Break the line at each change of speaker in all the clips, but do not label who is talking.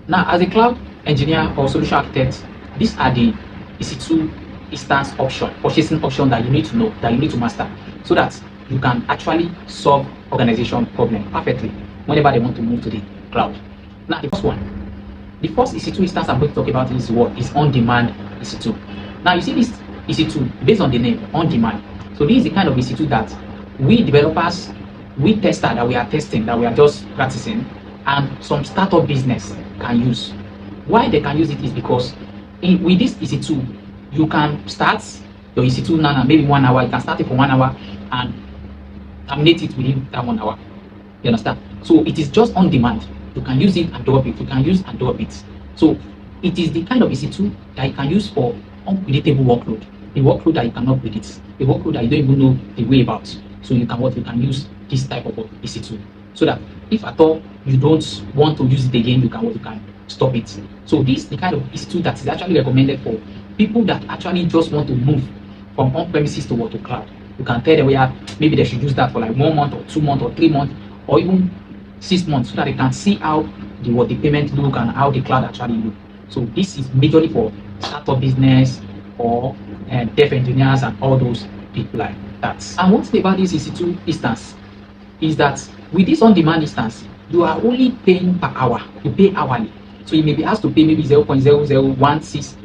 Now, as a cloud engineer or solution architect, these are the EC2 instance option, purchasing option that you need to know, that you need to master, so that you can actually solve organization problem perfectly whenever they want to move to the cloud. Now, the first one, the first EC2 instance I'm going to talk about is what is on-demand EC2. Now, you see this EC2 based on the name, on-demand. So this is the kind of EC2 that we developers, we tester that we are testing, that we are just practicing, and some startup business can use. Why they can use it is because with this EC2, you can start your EC2 now, maybe 1 hour. You can start it for 1 hour and terminate it within that 1 hour. You understand? So it is just on demand. You can use it and drop it. You can use and drop it. So it is the kind of EC2 that you can use for unpredictable workload. The workload that you cannot predict, the workload that you don't even know the way about. So you can use this type of EC2, so that if at all you don't want to use it again, you can stop it. So this is the kind of EC2 that is actually recommended for people that actually just want to move from on-premises to cloud. You can tell them maybe they should use that for like 1 month or 2 months or 3 months or even 6 months, so that they can see how the payment look and how the cloud actually look. So this is majorly for startup business or dev engineers and all those people like that. And one thing about this EC2 instance is that with this on-demand instance, you are only paying per hour. You pay hourly. So you may be asked to pay maybe $0.0016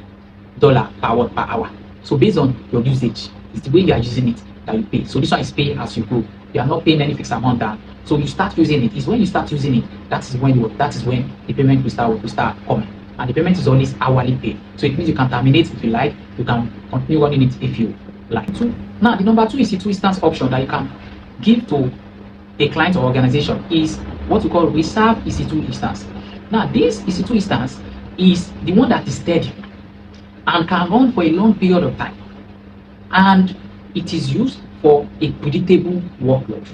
per hour. So based on your usage, it's the way you are using it that you pay. So this one is pay as you go. You are not paying any fixed amount down. So you start using it. It's when you start using it, that is when the payment will start coming. And the payment is always hourly pay. So it means you can terminate if you like, you can continue running it if you like. So now the number 2 EC2 instance option that you can give to a client or organization is what we call reserve EC2 instance. Now this EC2 instance is the one that is steady and can run for a long period of time, and it is used for a predictable workload.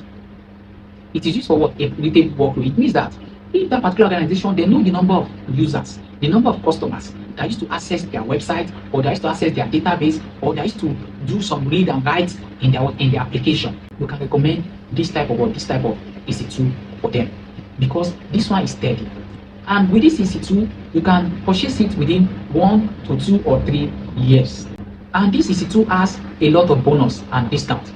It is used for what? A predictable workload. It means that if that particular organization, they know the number of users, the number of customers that used to access their website, or that used to access their database, or that used to do some read and write in their application, you can recommend this type of EC2 for them, because this one is steady. And with this EC2, you can purchase it within 1 to 2 or 3 years. And this EC2 has a lot of bonus and discount.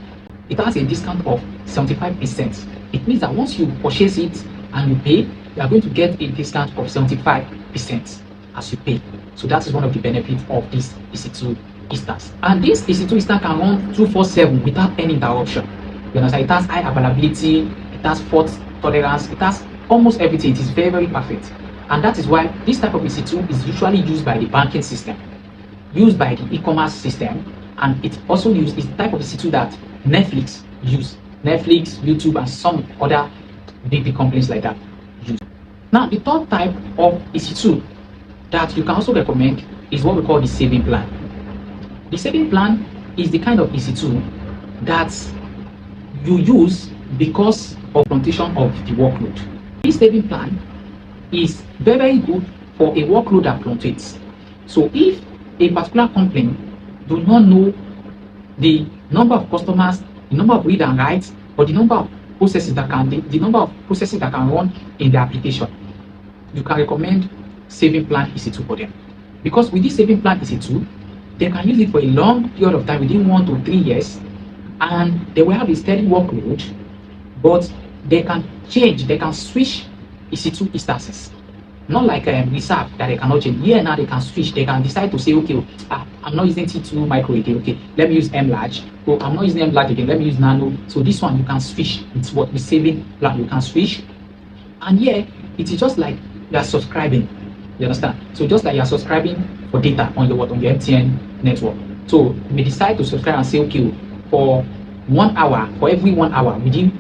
It has a discount of 75%. It means that once you purchase it and you pay, you are going to get a discount of 75% as you pay. So that is one of the benefits of this EC2 instance. And this EC2 instance can run 24/7 without any interruption. You understand? It has high availability, it has fault tolerance, it has almost everything. It is very, very perfect. And that is why this type of EC2 is usually used by the banking system, used by the e-commerce system, and it also is the type of EC2 that Netflix use. Netflix, YouTube, and some other big companies like that use. Now, the third type of EC2 that you can also recommend is what we call the saving plan. The saving plan is the kind of EC2 that you use because of confrontation of the workload. This saving plan is very, very good for a workload that fluctuates. So if a particular company do not know the number of customers, the number of read and writes, or the number of processes that can run in the application, you can recommend saving plan EC2 for them. Because with this saving plan EC2, they can use it for a long period of time, within 1 to 3 years, and they will have a steady workload, but they can switch EC2 instances. Not like reserve that they cannot change. Here now they can switch. They can decide to say, okay, I'm not using T2 micro again. Okay, let me use M large. Oh, I'm not using M large again. Let me use nano. So this one you can switch. It's what the saving plan. You can switch. And here it is just like you are subscribing. You understand? So just like you are subscribing for data on your MTN network. So you may decide to subscribe and say, okay, for 1 hour, for every 1 hour within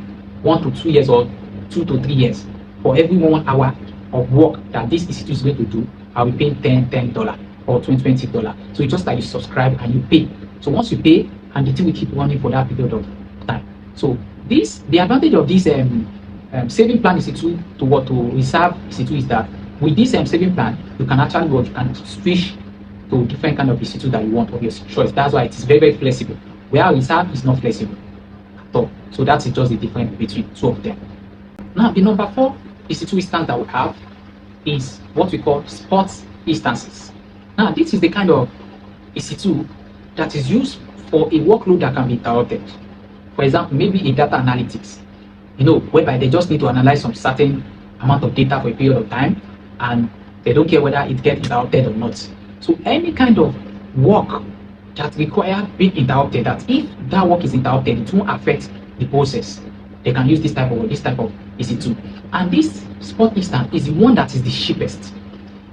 1 to 2 years or 2 to 3 years, for every 1 hour of work that this EC2 is going to do, I'll be paying $10 or $20. So it's just like you subscribe and you pay. So once you pay, and the thing will keep running for that period of time. So the advantage of this saving plan EC2 to reserve EC2 is that with this saving plan, you can actually switch to different kind of EC2 that you want of your choice. That's why it is very, very flexible. Where reserve is not flexible at all. So that's just the difference between two of them. Now the number 4 EC2 instance that we have is what we call sports instances. Now, this is the kind of EC2 that is used for a workload that can be interrupted. For example, maybe a data analytics, whereby they just need to analyze some certain amount of data for a period of time, and they don't care whether it gets interrupted or not. So any kind of work that requires being interrupted, that if that work is interrupted, it won't affect the process. They can use this type of EC2. And this spot instance is the one that is the cheapest.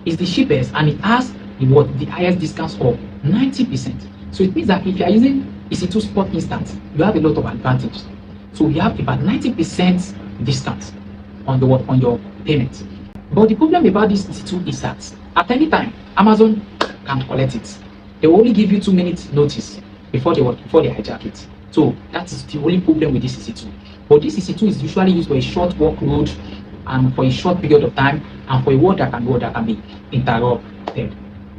It's the cheapest, and it has the highest discounts of 90%. So it means that if you are using EC2 spot instance, you have a lot of advantage. So you have about 90% discount on your payment. But the problem about this EC2 is that at any time, Amazon can collect it. They will only give you 2 minutes notice before they hijack it. So that is the only problem with this EC2. But this EC2 is usually used for a short workload and for a short period of time, and for a work that can be interrupted.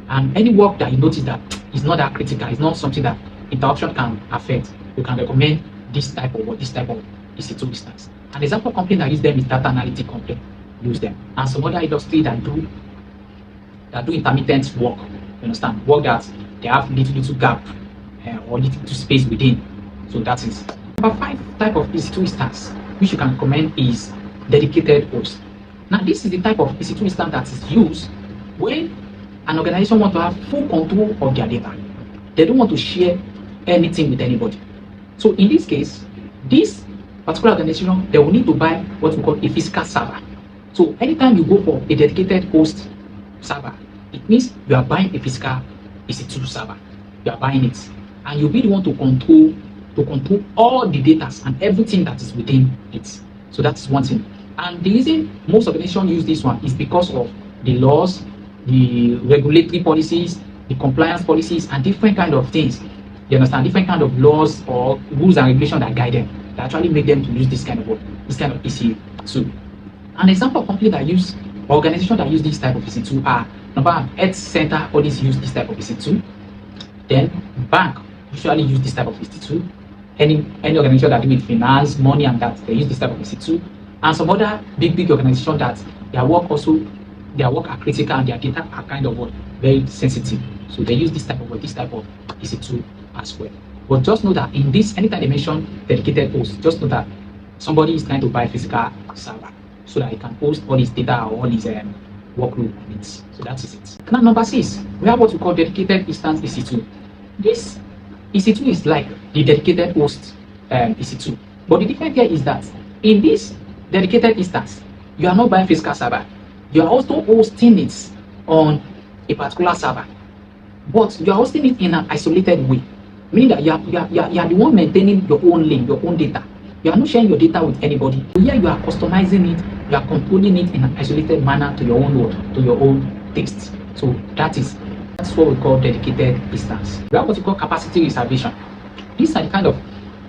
And any work that you notice that is not that critical, is not something that interruption can affect, you can recommend this type of EC2 instance. An example company that use them is data analytic company. Use them, and some other industry that do intermittent work. You understand? Work that they have little gap or little space within. So that is number 5 type of EC2 instance which you can recommend is dedicated host. Now this is the type of EC2 instance that is used when an organization wants to have full control of their data. They don't want to share anything with anybody. So in this case, this particular organization, they will need to buy what we call a physical server. So anytime you go for a dedicated host server, it means you are buying a physical EC2 server. You are buying it, and you'll be the one to control all the data and everything that is within it. So that's one thing. And the reason most organizations use this one is because of the laws, the regulatory policies, the compliance policies, and different kind of things. You understand? Different kind of laws or rules and regulations that guide them, that actually make them to use this kind of EC2. An example of company that use, or organization that use this type of EC2 are number 1, health center always use this type of EC2. Then bank usually use this type of EC2. Any organization that do with finance, money, and that, they use this type of EC2. And some other big organization that their work are critical and their data are kind of very sensitive. So they use this type of EC2 as well. But just know that in this, anytime they mention dedicated host, just know that somebody is trying to buy physical server so that he can host all his data or all his workload needs. So that is it. Now number 6, we have what we call dedicated instance EC2. This EC2 is like the dedicated host EC2. But the difference here is that in this dedicated instance, you are not buying physical server. You are also hosting it on a particular server. But you are hosting it in an isolated way. Meaning that you are the one maintaining your own lane, your own data. You are not sharing your data with anybody. Here you are customizing it, you are controlling it in an isolated manner to your own taste. So that's what we call dedicated instance. We have what we call capacity reservation. These are the kind of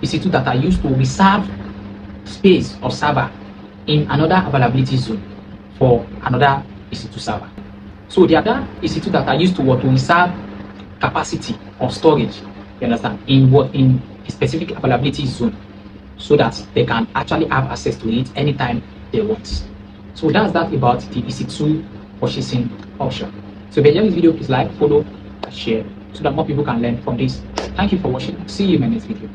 EC2 that are used to reserve space or server in another availability zone for another EC2 server. So the other EC2 that are used to reserve capacity or storage, you understand, in a specific availability zone, so that they can actually have access to it anytime they want. So that's that about the EC2 purchasing option. So if you enjoyed this video, please like, follow, and share so that more people can learn from this. Thank you for watching. See you in my next video.